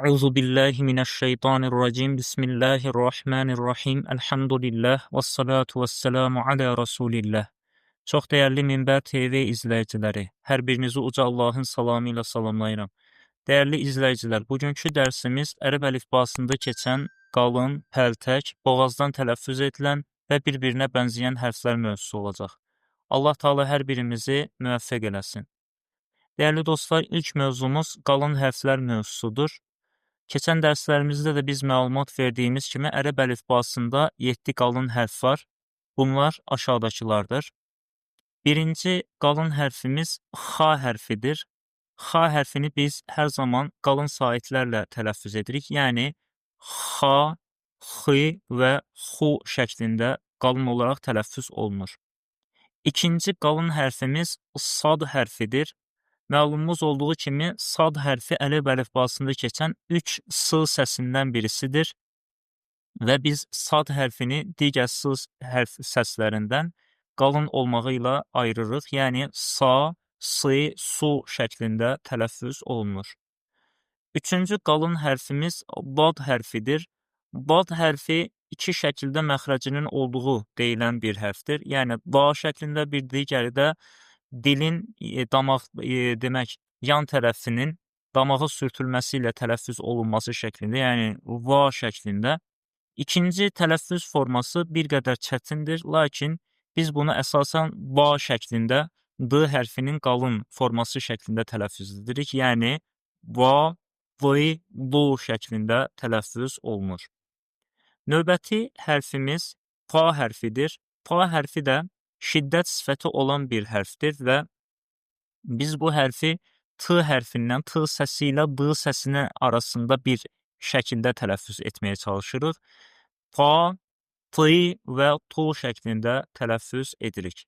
Euzu billahi mineşşeytanirracim. Bismillahirrahmanirrahim. Elhamdülillah və salatu vəsselamu alə Rasulillah. Çox dəyərli Minbər TV izləyiciləri, hər birinizi uca Allahın salamı ilə salamlayıram. Dəyərli izləyicilər, bugünkü dərsimiz ərəb əlifbasında keçən qalın, pəltək, boğazdan tələffüz edilən və bir-birinə bənzəyən hərflər mövzusu olacaq. Allah Taala hər birimizi müvəffəq eləsin. Dəyərli dostlar, ilk mövzumuz qalın hərflər mövzusudur. Keçən dərslərimizdə də biz məlumat verdiyimiz kimi ərəb əlifbasında 7 qalın hərf var. Bunlar aşağıdakılardır. Birinci qalın hərfimiz xa hərfidir. Xa hərfini biz hər zaman qalın saitlərlə tələffüz edirik. Yəni, xa, xi və xu şəklində qalın olaraq tələffüz olunur. İkinci qalın hərfimiz sad hərfidir. Məlumumuz olduğu kimi, sad hərfi ərəb əlifbasında keçən 3 s səsindən birisidir və biz sad hərfini digər s hərf səslərindən qalın olmağı ilə ayırırıq. Yəni, sa, si, su şəklində tələffüz olunur. Üçüncü qalın hərfimiz bad hərfidir. Bad hərfi iki şəkildə məxrəcinin olduğu deyilən bir hərfdir. Yəni, ba şəklində, bir digəri də dilin demək, yan tərəfinin damağa sürtülməsi ilə tələffüz olunması şəklində, yəni va şəklində. İkinci tələffüz forması bir qədər çətindir, lakin biz bunu əsasən ba şəklində, d hərfinin qalın forması şəklində tələffüz edirik. Yəni, va, vi, bu şəklində tələffüz olunur. Növbəti hərfimiz fa hərfidir. Fa hərfi də şiddət sifəti olan bir hərfdir və biz bu hərfi t hərfindən, t səsi ilə d səsinin arasında bir şəkildə tələffüz etməyə çalışırıq. Fa, ti və tu şəklində tələffüz edirik.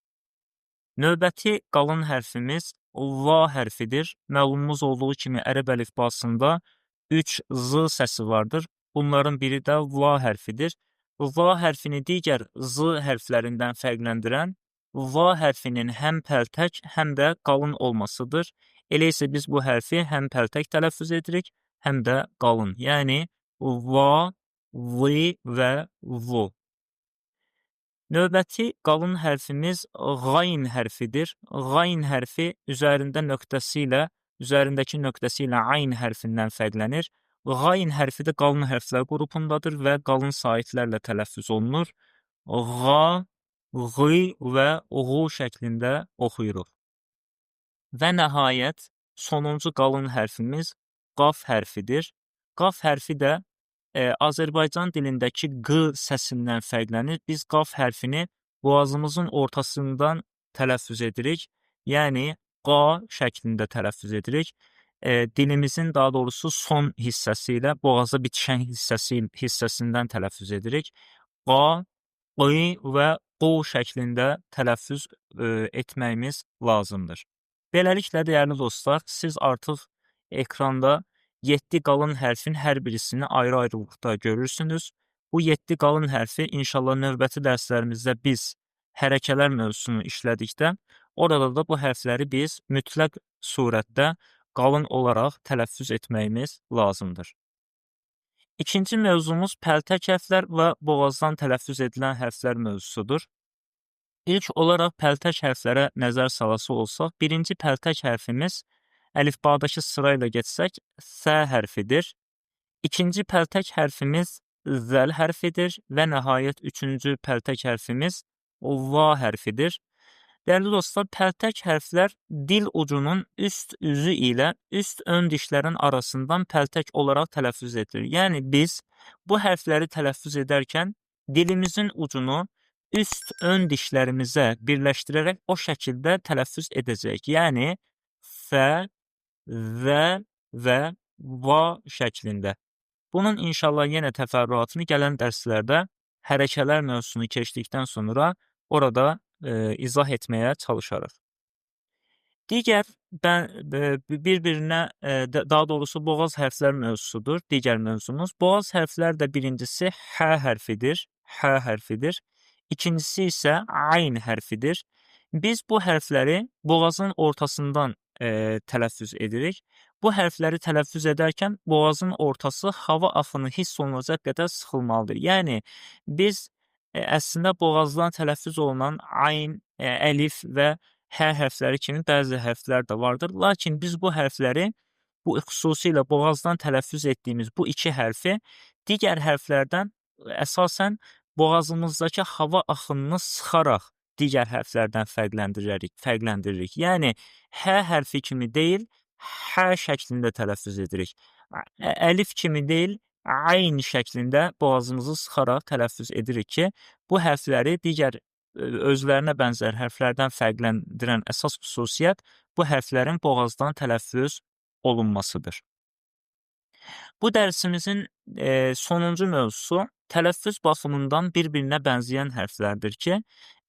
Növbəti qalın hərfimiz va hərfidir. Məlumumuz olduğu kimi ərəb əlifbasında 3 z səsi vardır. Bunların biri də va hərfidir. Va hərfini digər z hərflərindən fərqləndirən va hərfinin həm pəltək, həm də qalın olmasıdır. Elə isə biz bu hərfi həm pəltək tələffüz edirik, həm də qalın. Yəni, va, vi və vu. Növbəti qalın hərfimiz qayn hərfidir. Qayn hərfi üzərindəki nöqtəsi ilə ayn hərfindən fərqlənir. Qayn hərfi də qalın hərflər qrupundadır və qalın saitlərlə tələffüz olunur. Qa, qi və uğu şəklində oxuyuruq. Və nəhayət, sonuncu qalın hərfimiz qaf hərfidir. Qaf hərfi də Azərbaycan dilindəki q səsindən fərqlənir. Biz qaf hərfini boğazımızın ortasından tələffüz edirik. Yəni, qa şəklində tələffüz edirik. Dilimizin daha doğrusu son hissəsi ilə boğaza bitişən hissəsindən tələffüz edirik. Qa, qi və qu şəklində tələffüz etməyimiz lazımdır. Beləliklə, dəyərli dostlar, siz artıq ekranda 7 qalın hərfin hər birisini ayrı-ayrılıqda görürsünüz. Bu 7 qalın hərfi inşallah növbəti dərslərimizdə biz hərəkələr mövzusunu işlədikdə, orada da bu hərfləri biz mütləq surətdə qalın olaraq tələffüz etməyimiz lazımdır. İkinci mövzumuz pəltək hərflər və boğazdan tələffüz edilən hərflər mövzusudur. İlk olaraq pəltək hərflərə nəzər salası olsaq, birinci pəltək hərfimiz əlifbadakı sıra ilə getsək, sə hərfidir. İkinci pəltək hərfimiz zəl hərfidir və nəhayət üçüncü pəltək hərfimiz va hərfidir. Dəyərli dostlar, pəltək hərflər dil ucunun üst üzü ilə üst ön dişlərin arasından pəltək olaraq tələffüz edilir. Yəni, biz bu hərfləri tələffüz edərkən dilimizin ucunu üst ön dişlərimizə birləşdirərək o şəkildə tələffüz edəcəyik. Yəni, fə, zə və va şəklində. Bunun inşallah yenə təfərrüatını gələn dərslərdə hərəkələr mövzusunu keçdikdən sonra orada izah etməyə çalışarıq. Digər bir-birinə, daha doğrusu boğaz hərflər mövzusudur, digər mövzumuz. Boğaz hərflər də birincisi hə hərfidir, hə hərfidir. İkincisi isə ayn hərfidir. Biz bu hərfləri boğazın ortasından tələffüz edirik. Bu hərfləri tələffüz edərkən boğazın ortası hava axını hiss olunacaq qədər sıxılmalıdır. Yəni biz əslində boğazdan tələffüz olunan ayn, əlif və hə hərfləri kimi bəzi hərflər də vardır. Lakin biz bu hərfləri, bu xüsusilə boğazdan tələffüz etdiyimiz bu iki hərfi digər hərflərdən əsasən boğazımızdakı hava axınını sıxaraq digər hərflərdən fərqləndiririk. Yəni hə hərfi kimi deyil, hə şəklində tələffüz edirik. Əlif kimi deyil, ayn şəklində boğazımızı sıxaraq tələffüz edirik ki, bu hərfləri digər özlərinə bənzər hərflərdən fərqləndirən əsas xüsusiyyət bu hərflərin boğazdan tələffüz olunmasıdır. Bu dərsimizin sonuncu mövzusu tələffüz baxımından bir-birinə bənzəyən hərflərdir ki,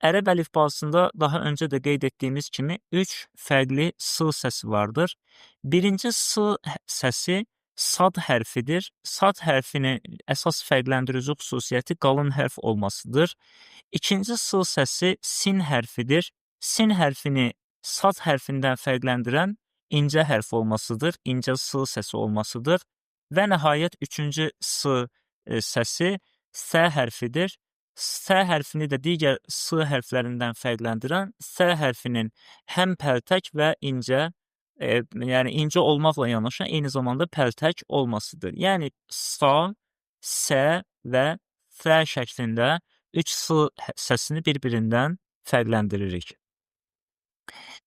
ərəb əlifbasında daha öncə də qeyd etdiyimiz kimi 3 fərqli s səsi vardır. Birinci s səsi sad hərfidir. Sad hərfinin əsas fərqləndirici xüsusiyyəti qalın hərf olmasıdır. İkinci s səsi sin hərfidir. Sin hərfini sad hərfindən fərqləndirən incə hərf olmasıdır, incə s səsi olmasıdır. Və nəhayət üçüncü s səsi s hərfidir. S hərfini də digər s hərflərindən fərqləndirən s hərfinin həm pəltək və incə, yəni incə olmaqla yanaşı eyni zamanda pəltək olmasıdır. Yəni sa, s və f şəklində 3 s səsini bir-birindən fərqləndiririk.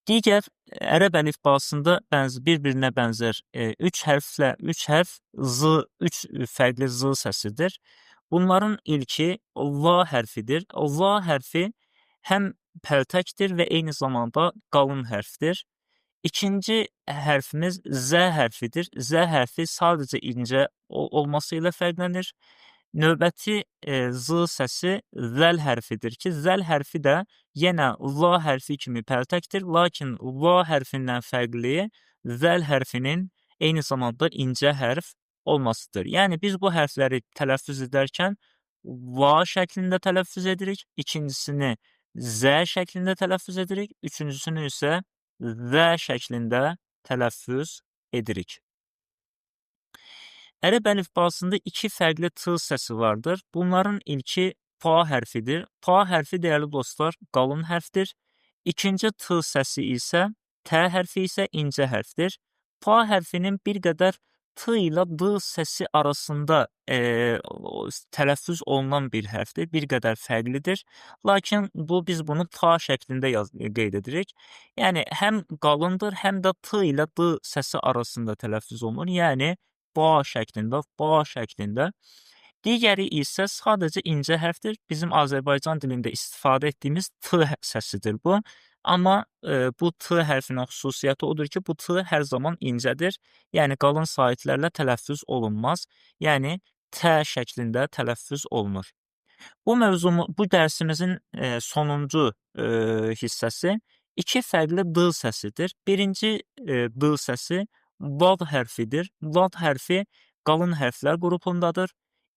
Digər ərəb əlifbasında bir-birinə bənzər 3 hərf z, 3 fərqli z səsidir. Bunların ilki la hərfidir. La hərfi həm pəltəkdir və eyni zamanda qalın hərfdir. İkinci hərfimiz z hərfidir. Z hərfi sadəcə incə olması ilə fərqlənir. Növbəti z səsi zəl hərfidir ki, zəl hərfi də yenə la hərfi kimi pəltəkdir, lakin la hərfindən fərqli zəl hərfinin eyni zamanda incə hərf olmasıdır. Yəni biz bu hərfləri tələffüz edərkən la şəklində tələffüz edirik, ikincisini z şəklində tələffüz edirik, üçüncüsünü isə z şəklində tələffüz edirik. Ərəb əlifbasında 2 fərqli t səsi vardır. Bunların ilki pa hərfidir. Pa hərfi, dəyərli dostlar, qalın hərfdir. İkinci t səsi isə, t hərfi isə incə hərfdir. Pa hərfinin bir qədər t ilə d səsi arasında tələffüz olunan bir hərfdir, bir qədər fərqlidir. Lakin biz bunu ta şəklində qeyd edirik. Yəni həm qalındır, həm də t ilə d səsi arasında tələffüz olunur. Yəni ba şəklində. Digəri isə sadəcə incə hərfdir. Bizim Azərbaycan dilində istifadə etdiyimiz t səsidir bu. Amma bu t hərfinin xüsusiyyəti odur ki, bu t hər zaman incədir. Yəni qalın saitlərlə tələffüz olunmaz. Yəni t şəklində tələffüz olunur. Bu dərsimizin sonuncu hissəsi 2 fərqli d səsidir. Birinci d səsi dad hərfidir. Dad hərfi qalın hərflər qrupundadır.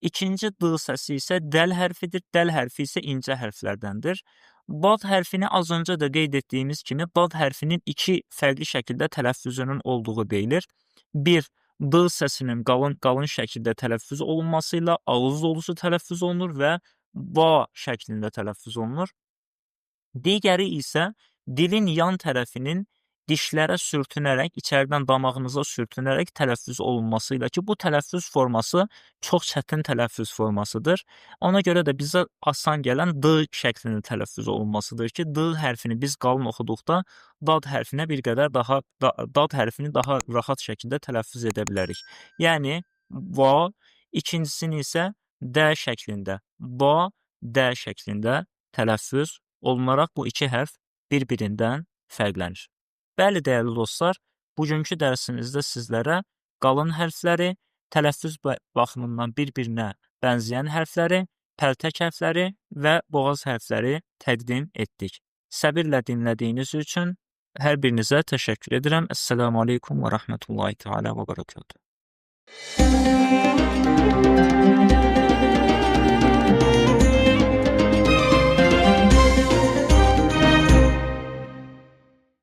İkinci d səsi isə dəl hərfidir. Dəl hərfi isə incə hərflərdəndir. Dad hərfini az öncə də qeyd etdiyimiz kimi dad hərfinin 2 fərqli şəkildə tələffüzünün olduğu deyilir. Bir, d səsinin qalın şəkildə tələffüz olunması ilə ağız dolusu tələffüz olunur və ba şəklində tələffüz olunur. Digəri isə dilin yan tərəfinin dişlərə sürtünərək, içəridən damağınıza sürtünərək tələffüz olunması ilə ki, bu tələffüz forması çox çətin tələffüz formasıdır. Ona görə də bizə asan gələn d şəklində tələffüz olunmasıdır ki, d hərfini biz qalın oxuduqda dad hərfini dad hərfini daha rahat şəkildə tələffüz edə bilərik. Yəni va, ikincisini isə d şəklində, ba, d şəklində tələffüz olunaraq bu iki hərf bir-birindən fərqlənir. Bəli, dəyərli dostlar, bugünkü dərsimizdə sizlərə qalın hərfləri, tələffüz baxımından bir-birinə bənzəyən hərfləri, pəltək hərfləri və boğaz hərfləri təqdim etdik. Səbirlə dinlədiyiniz üçün hər birinizə təşəkkür edirəm. Əssəlamu aleykum və rəhmətullahi teala və bərəkatuhu.